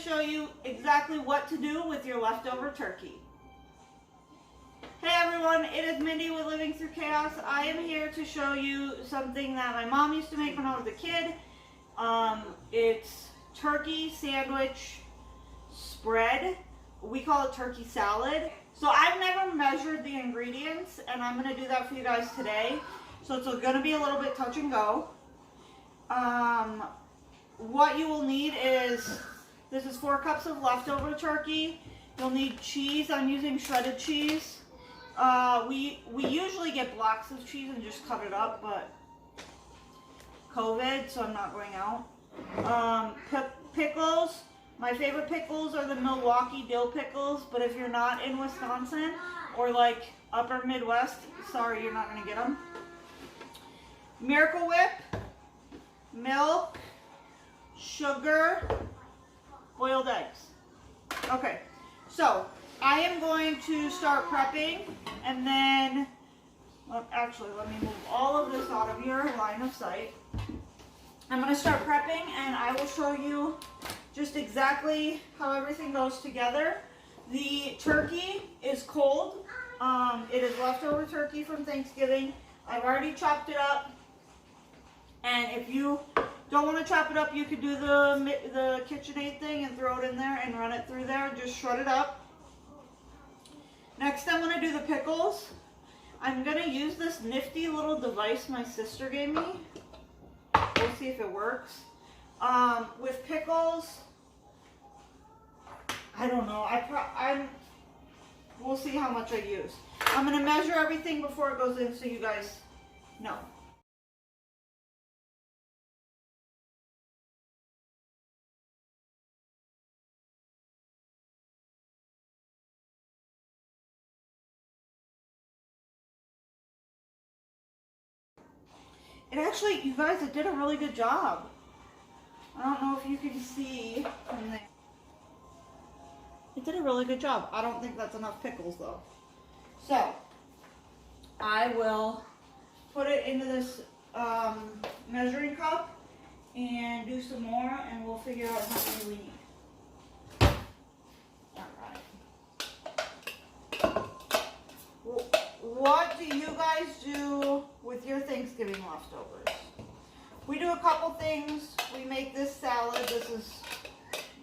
show you exactly what to do with your leftover turkey. Hey everyone, it is Mindy with Living Through Chaos. I am here to show you something that my mom used to make when I was a kid. It's turkey sandwich spread. We call it turkey salad. So I've never measured the ingredients, and I'm going to do that for you guys today. So it's going to be a little bit touch and go. What you will need is, this is 4 cups of leftover turkey. You'll need cheese. I'm using shredded cheese. We usually get blocks of cheese and just cut it up, but COVID, so I'm not going out. Pickles. My favorite pickles are the Milwaukee dill pickles, but if you're not in Wisconsin or like upper Midwest, sorry, you're not going to get them. Miracle Whip, milk, sugar, boiled eggs. Okay, so I am going to start prepping, and then, well, actually, let me move all of this out of your line of sight. I'm going to start prepping, and I will show you just exactly how everything goes together. The turkey is cold. It is leftover turkey from Thanksgiving. I've already chopped it up, and if you don't want to chop it up, you could do the KitchenAid thing and throw it in there and run it through there. Just shred it up. Next, I'm going to do the pickles. I'm going to use this nifty little device my sister gave me. We'll see if it works. With pickles, I don't know. We'll see how much I use. I'm going to measure everything before it goes in so you guys know. It actually, you guys, it did a really good job. I don't know if you can see from there. It did a really good job. I don't think that's enough pickles though. So, I will put it into this measuring cup and do some more, and we'll figure out how many we need. Alright. What do you guys do with your Thanksgiving leftovers? We do a couple things. We make this salad. This is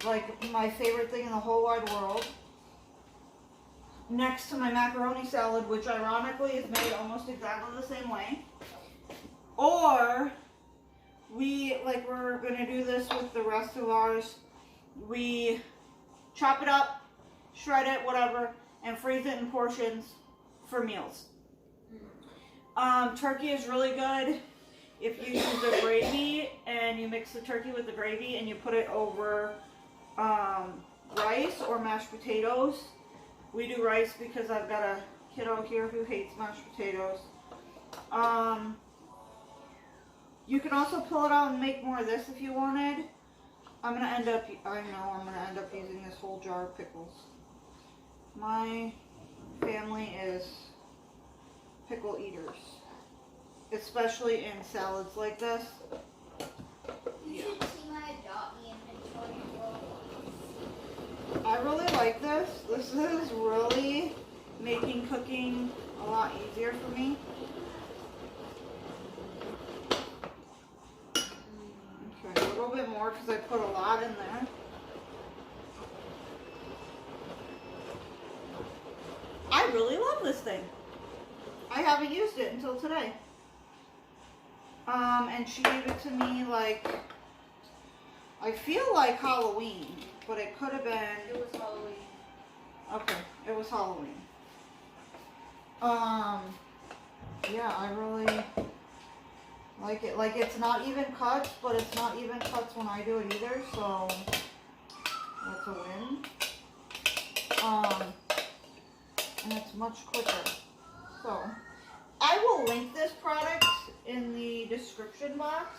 like my favorite thing in the whole wide world. Next to my macaroni salad, which ironically is made almost exactly the same way. Or we're gonna do this with the rest of ours. We chop it up, shred it, whatever, and freeze it in portions for meals. Turkey is really good if you use the gravy and you mix the turkey with the gravy and you put it over rice or mashed potatoes. We do rice because I've got a kiddo here who hates mashed potatoes. You can also pull it out and make more of this if you wanted. I'm gonna end up using this whole jar of pickles. My family is pickle eaters, especially in salads like this. You should see my adopt me inventory. I really like this. This is really making cooking a lot easier for me. Okay, a little bit more because I put a lot in there. I really love this thing. I haven't used it until today. And she gave it to me like, I feel like Halloween, but it could have been. It was Halloween. Okay, it was Halloween. Yeah, I really like it. Like, it's not even cuts, but it's not even cuts when I do it either, so that's a win. And it's much quicker. So, I will link this product in the description box.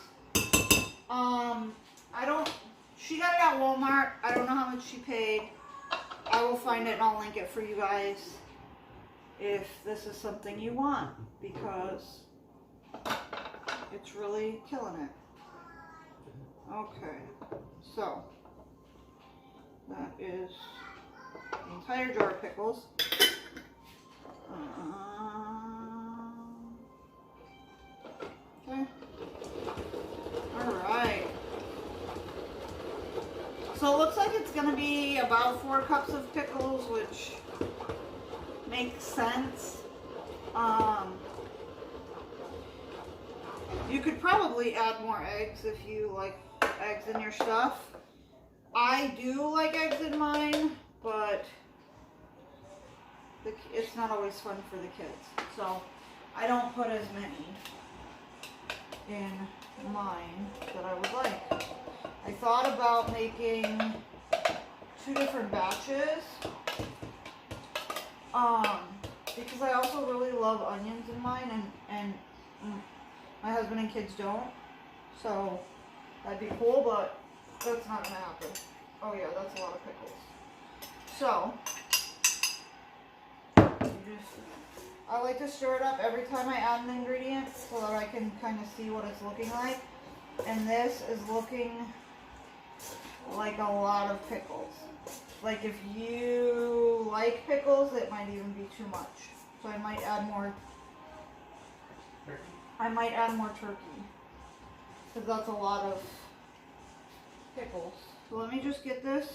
She got it at Walmart. I don't know how much she paid. I will find it and I'll link it for you guys if this is something you want, because it's really killing it. Okay, so That is the entire jar of pickles. Okay. Alright. So it looks like it's going to be about 4 cups of pickles, which makes sense. You could probably add more eggs if you like eggs in your stuff. I do like eggs in mine, but it's not always fun for the kids. So I don't put as many in mine that I would like. I thought about making 2 different batches. Because I also really love onions in mine, and my husband and kids don't. So that'd be cool, but that's not gonna happen. Oh yeah, that's a lot of pickles. So I like to stir it up every time I add an ingredient so that I can kind of see what it's looking like. And this is looking like a lot of pickles. Like if you like pickles, it might even be too much. So I might add more. Turkey. Because that's a lot of pickles. So let me just get this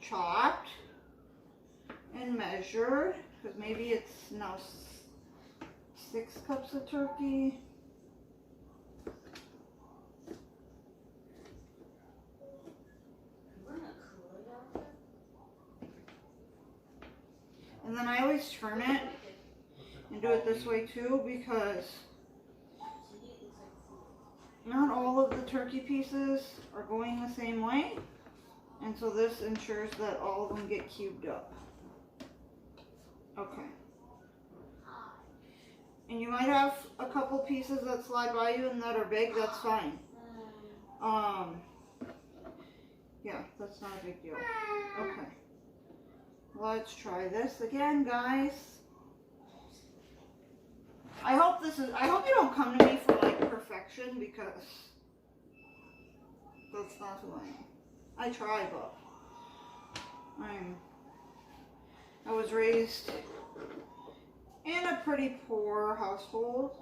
chopped and measured. Because maybe it's now 6 cups of turkey. And then I always turn it and do it this way too, because not all of the turkey pieces are going the same way. And so this ensures that all of them get cubed up. Okay. And you might have a couple pieces that slide by you and that are big, that's fine. Yeah, that's not a big deal. Okay. Let's try this again, guys. I hope you don't come to me for like perfection, because that's not who I am. I try, but I was raised in a pretty poor household,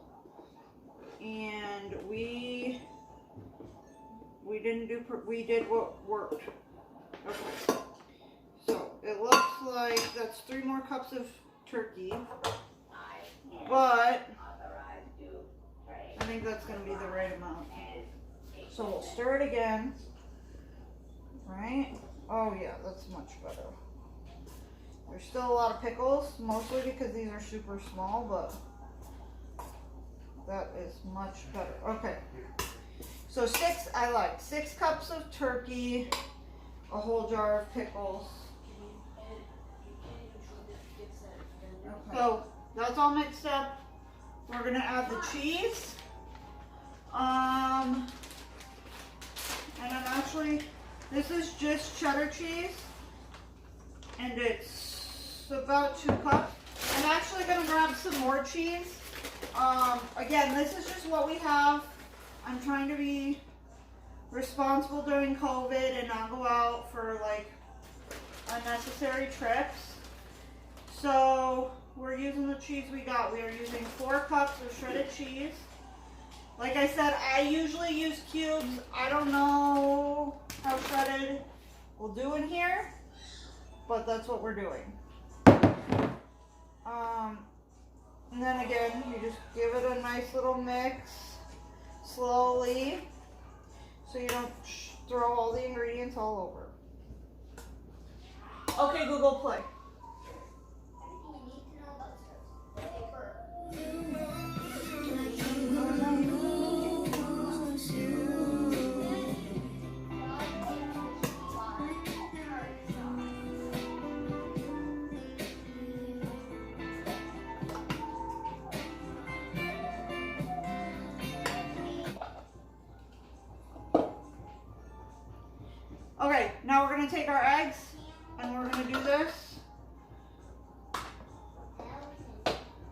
and we did what worked. Okay. So it looks like that's 3 more cups of turkey, but I think that's going to be the right amount. So we'll stir it again, right? Oh yeah, that's much better. There's still a lot of pickles, mostly because these are super small, but that is much better. Okay, so 6 cups of turkey, a whole jar of pickles. Okay. So that's all mixed up. We're gonna add the cheese. And I'm actually, this is just cheddar cheese, and it's about 2 cups. I'm actually gonna grab some more cheese. Again, this is just what we have. I'm trying to be responsible during COVID and not go out for like unnecessary trips. So we're using the cheese we got. We are using 4 cups of shredded cheese. Like I said, I usually use cubes. I don't know how shredded we'll do in here, but that's what we're doing. And then again, you just give it a nice little mix slowly, so you don't throw all the ingredients all over. Okay, Google, play. Okay, now we're going to take our eggs and we're going to do this.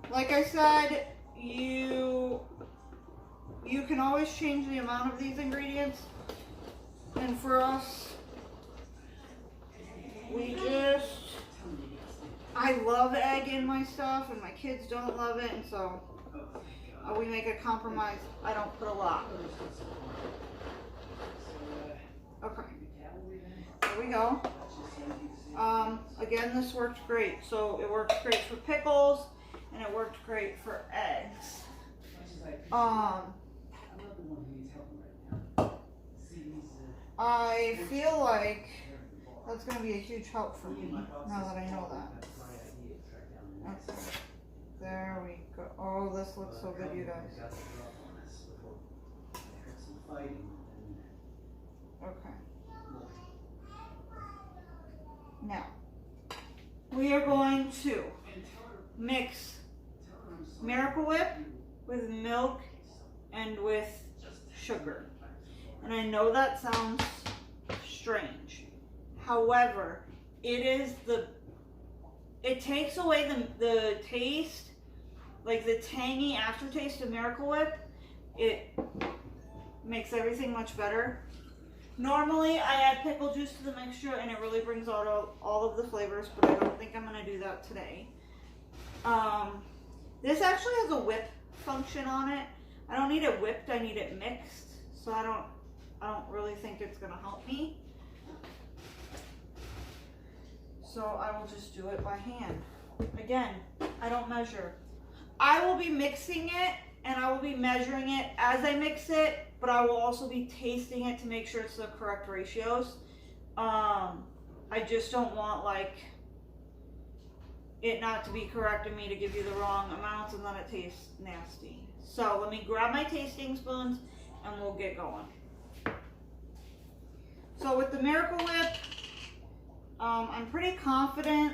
Like I said, you can always change the amount of these ingredients. And for us, I love egg in my stuff, and my kids don't love it, and so we make a compromise. I don't put a lot. Okay, there we go. Again, this worked great. So it worked great for pickles, and it worked great for eggs. I feel like that's going to be a huge help for me now that I know that. Okay. There we go. Oh, this looks so good, you guys. Okay. Now, we are going to mix Miracle Whip with milk and with sugar. And I know that sounds strange. However, it takes away the taste, like the tangy aftertaste of Miracle Whip. It makes everything much better. Normally, I add pickle juice to the mixture and it really brings out all of the flavors, but I don't think I'm going to do that today. This actually has a whip function on it. I don't need it whipped, I need it mixed. So I don't really think it's going to help me. So I will just do it by hand. Again, I don't measure. I will be mixing it and I will be measuring it as I mix it, but I will also be tasting it to make sure it's the correct ratios. I just don't want like it not to be correct and me to give you the wrong amounts and then it tastes nasty. So let me grab my tasting spoons and we'll get going. So with the Miracle Whip, I'm pretty confident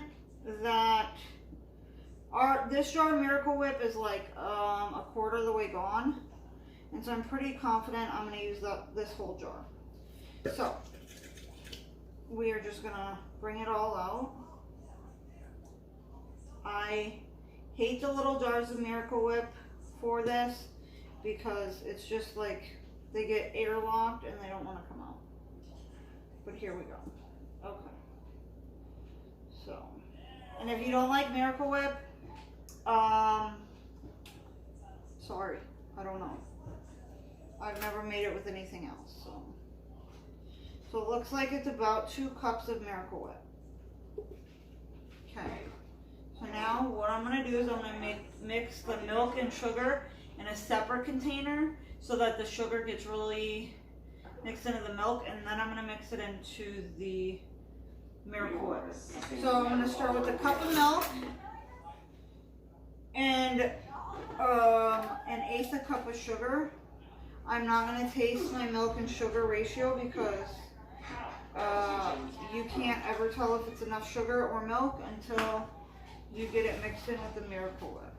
that this jar of Miracle Whip is like a quarter of the way gone. And so I'm pretty confident I'm going to use this whole jar. So we are just going to bring it all out. I hate the little jars of Miracle Whip for this because it's just like they get airlocked and they don't want to come out. But here we go. Okay. So, and if you don't like Miracle Whip, sorry, I don't know. I've never made it with anything else, so it looks like it's about 2 cups of Miracle Whip. Okay, so now what I'm going to do is I'm going to mix the milk and sugar in a separate container so that the sugar gets really mixed into the milk, and then I'm going to mix it into the Miracle Whip. So I'm going to start with a cup of milk and an 1/8 cup of sugar. I'm not going to taste my milk and sugar ratio because you can't ever tell if it's enough sugar or milk until you get it mixed in with the Miracle Whip.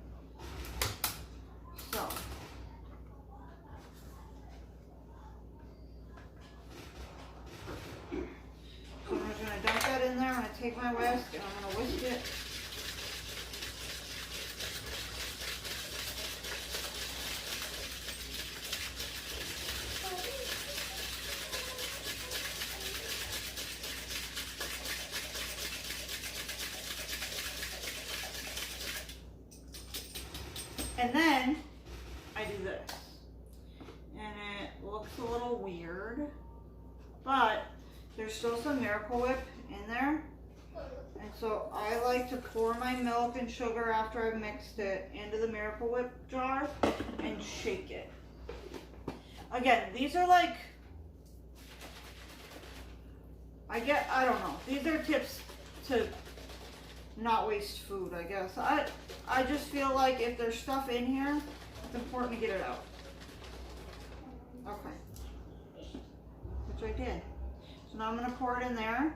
So I'm just going to dump that in there. I'm going to take my whisk and I'm going to whisk it. And then I do this. And it looks a little weird, but there's still some Miracle Whip in there. And so I like to pour my milk and sugar after I've mixed it into the Miracle Whip jar and shake it. Again, these are like, I don't know. These are tips to not waste food, I guess. I just feel like if there's stuff in here, it's important to get it out. Okay. Which I did. So now I'm going to pour it in there.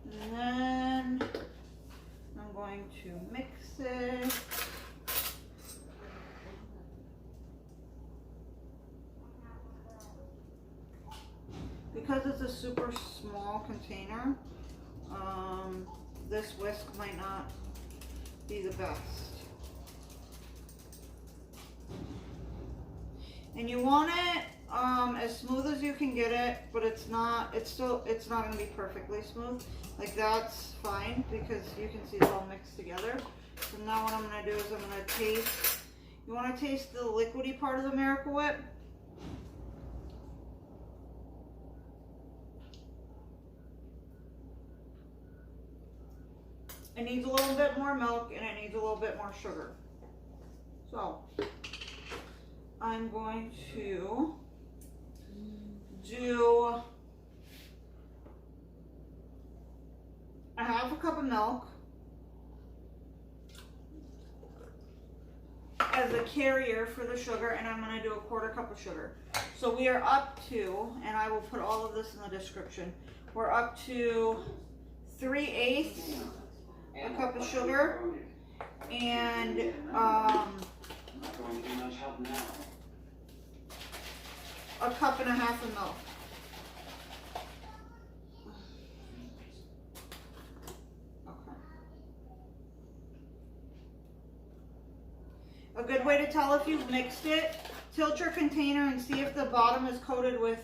And then I'm going to mix it. Because it's a super small container, this whisk might not be the best. And you want it as smooth as you can get it, but it's not going to be perfectly smooth. Like that's fine because you can see it's all mixed together. So now what I'm going to do is I'm going to taste, you want to taste the liquidy part of the Miracle Whip? It needs a little bit more milk and it needs a little bit more sugar. So I'm going to do a half a cup of milk as a carrier for the sugar, and I'm going to do a quarter cup of sugar. So we are up to, and I will put all of this in the description, we're up to 3/8 a cup of sugar and a cup and a half of milk. Okay. A good way to tell if you've mixed it, tilt your container and see if the bottom is coated with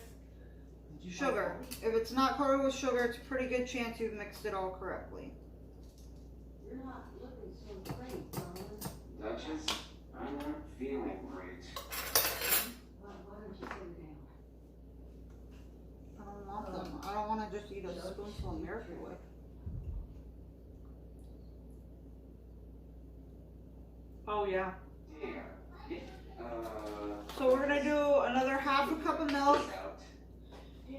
sugar. If it's not coated with sugar, it's a pretty good chance you've mixed it all correctly. You're not looking so great, darling. Duchess, I'm not feeling great. Why don't you sit down? I don't want them. I don't want to just eat a spoonful of Miracle Whip. Oh yeah. Dear. So we're gonna do another half a cup of milk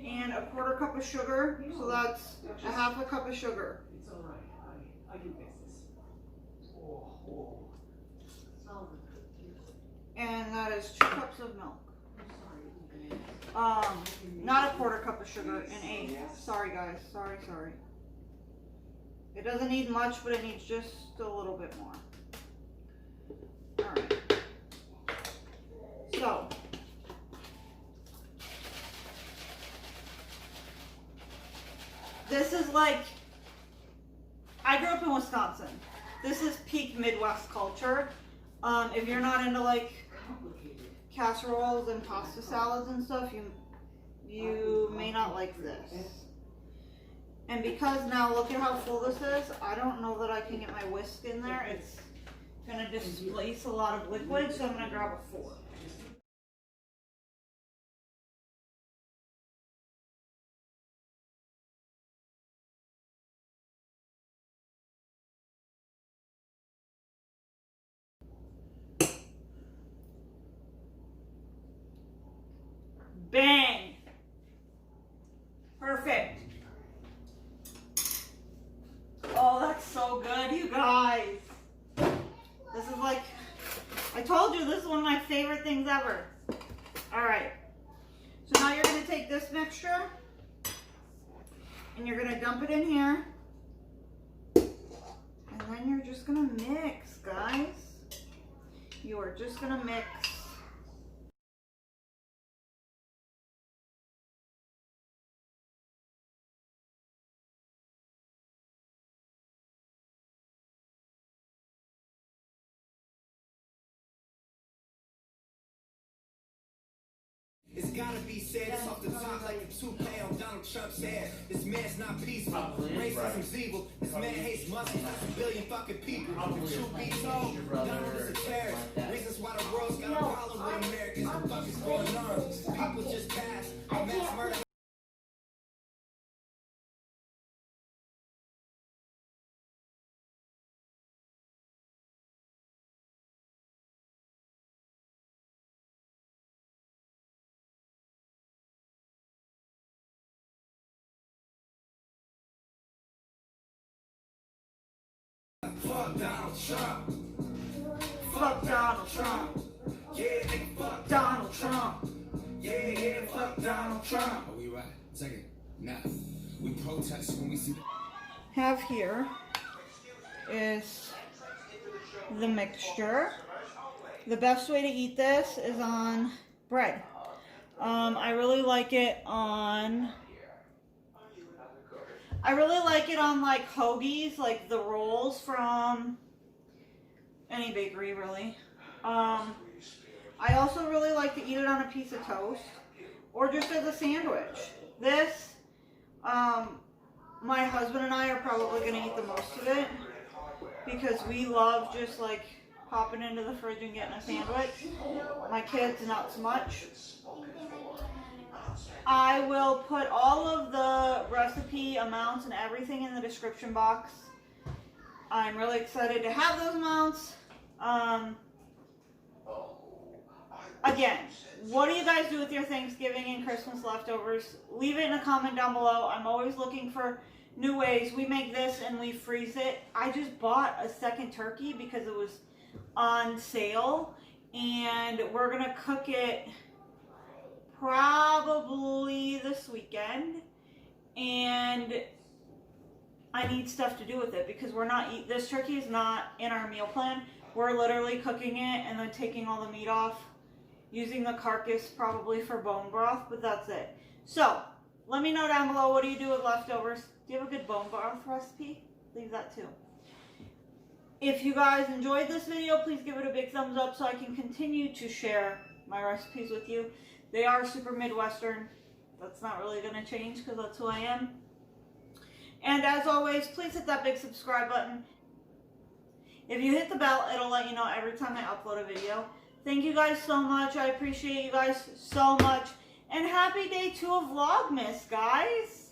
and a quarter cup of sugar. So that's a half a cup of sugar. It's all right. I can fix this. Oh. Solve it. And that is 2 cups of milk. I'm sorry. Not a quarter cup of sugar, an 1/8. Sorry guys, sorry. It doesn't need much, but it needs just a little bit more. Alright. So, this is like, I grew up in Wisconsin. This is peak Midwest culture. If you're not into like casseroles and pasta salads and stuff, you may not like this. And because now look at how full this is, I don't know that I can get my whisk in there. It's gonna displace a lot of liquid, so I'm gonna grab a fork. Bang! Perfect. Oh, that's so good, you guys. This is like, I told you, this is one of my favorite things ever. Alright. So now you're going to take this mixture and you're going to dump it in here. And then you're just going to mix, guys. You are just going to mix. It's gotta be said, it's off the top like the toupee on Donald Trump's head. This man's not peaceful, racism's evil. This man hates Muslims, that's a billion fucking people. The truth be told, Donald is a terrorist. Reasons why the world's got a problem with Americans. What the fuck is going on? People just passed a mass murder. Fuck Donald Trump. Fuck Donald Trump. Yeah, nigga, fuck Donald Trump. Yeah, fuck Donald Trump. Are we right? Second. Now, we protest when we see. Have here is the mixture. The best way to eat this is on bread. I really like it on like hoagies, like the rolls from any bakery really. I also really like to eat it on a piece of toast. or just as a sandwich. This, my husband and I are probably going to eat the most of it because we love just like popping into the fridge and getting a sandwich. My kids, not so much. I will put all of the recipe amounts and everything in the description box. I'm really excited to have those amounts. Again, what do you guys do with your Thanksgiving and Christmas leftovers? Leave it in a comment down below. I'm always looking for new ways. We make this and we freeze it. I just bought a second turkey because it was on sale, and we're gonna cook it probably this weekend, and I need stuff to do with it because we're not this turkey is not in our meal plan. We're literally cooking it and then taking all the meat off, using the carcass probably for bone broth, but that's it. So let me know down below, what do you do with leftovers? Do you have a good bone broth recipe? Leave that too. If you guys enjoyed this video, please give it a big thumbs up so I can continue to share my recipes with you. They are super Midwestern. That's not really going to change because that's who I am. And as always, please hit that big subscribe button. If you hit the bell, it'll let you know every time I upload a video. Thank you guys so much. I appreciate you guys so much. And happy day 2 of Vlogmas, guys.